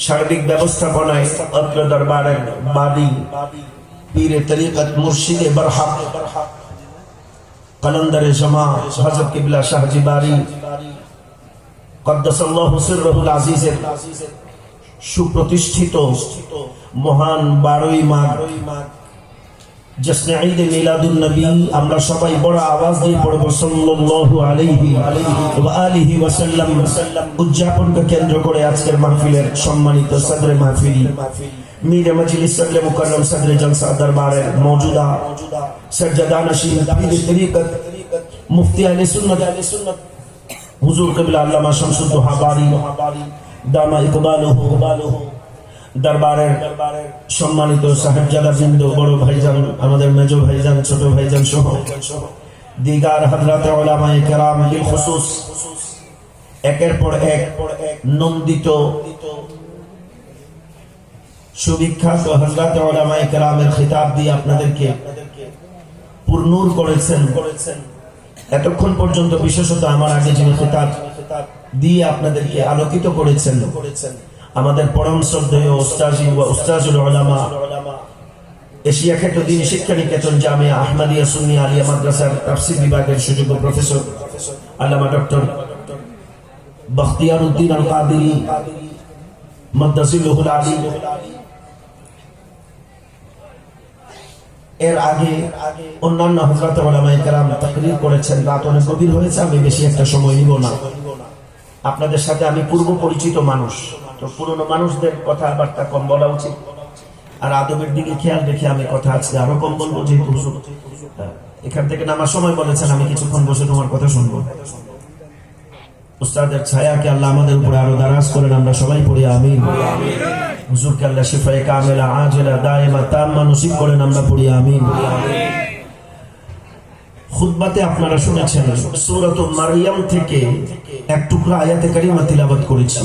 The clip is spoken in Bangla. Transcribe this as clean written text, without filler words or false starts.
সার্বিক ব্যবস্থাপনায় অত্র দরবারের বাদী পীরে তরিকত মুর্শিদে বরহক কলন্দরে জামা হযরত কিবলা শাহজি বারি কদ্দাসাল্লাহু সিররুল আজিজের সুপ্রতিষ্ঠিত মহান 12ই মাঘ জশ্নে ঈদ মিলাদুন নবী আমরা সবাই বড় আওয়াজ দিয়ে পড়ব সাল্লাল্লাহু আলাইহি ওয়া আলিহি ওয়াসাল্লাম উদযাপনকে কেন্দ্র করে আজকের মাহফিলের সম্মানিত সদরে মাহফিল মীর মজলিস সদরে মুকররম সদরে জলসা দরবারের মওজুদা সজ্জাদা নশীন পীর তরিকত মুফতি আহলে সুন্নাত হুজুর কিবলা আল্লামা শামসুদ্দোহা বারি দামা ইকবালুহু দরবারের সম্মানিত সাহেবজাদা বৃন্দ, বড় ভাইজান, আমাদের মেজো ভাইজান, ছোট ভাইজান সহ দিগার হযরত উলামায়ে কেরাম বিল খুসুস একের পর এক নন্দিত সুবিখ্যাত হযরত উলামায়ে কেরামের খিতাব দিয়ে আপনাদেরকে পূর্ণুর করেছেন। এতক্ষণ পর্যন্ত বিশেষত আমার আগে যিনি খিতাব দিয়ে আপনাদেরকে আলোকিত করেছেন আমাদের পরম শ্রদ্ধেয় উস্তাজি ওয়া উস্তাজুল উলামা এশিয়া খ্যাত দ্বীনি শিক্ষা নিকেতন জামিয়া আহমদিয়া সুন্নি আলিয়া মাদ্রাসার তাফসীর বিভাগের সুযোগ্য প্রফেসর আল্লামা ডক্টর বখতিয়ার উদ্দিন আল কাদেরী মাদ্দাজিলুল আলী। এর আগে অন্যান্য হযরত উলামায়ে কেরাম তাকরীর করেছেন। রাত অনেক গভীর হয়েছে, আমি বেশি একটা সময় নিব না। আপনাদের সাথে আমি পূর্ব পরিচিত মানুষ, তো পুরনো মানুষদের কথাবার্তা কম বলা উচিত, আর আদবের দিকে খেয়াল রেখে আমি কথা আজকে আরো কম বলবো, যেহেতু হুজুর এখান থেকে নামার সময় বলেছেন আমি কিছুক্ষণ বসে তোমার কথা শুনবো। উস্তাদের ছায়াকে আল্লাহ আমাদের উপরে আরো দারাজ করেন, আমরা সবাই পড়ি আমিন। হুজুরকে আল্লাহ শিফায়ে কামিলা আজিলা দাইমা তাম্মা নসিব করেন, আমরা পড়ি আমিন। খুতবাতে আপনারা শুনেছেন সূরাতুল মারইয়াম থেকে এক টুকরা আয়াতে কারিমা তিলাওয়াত করেছি।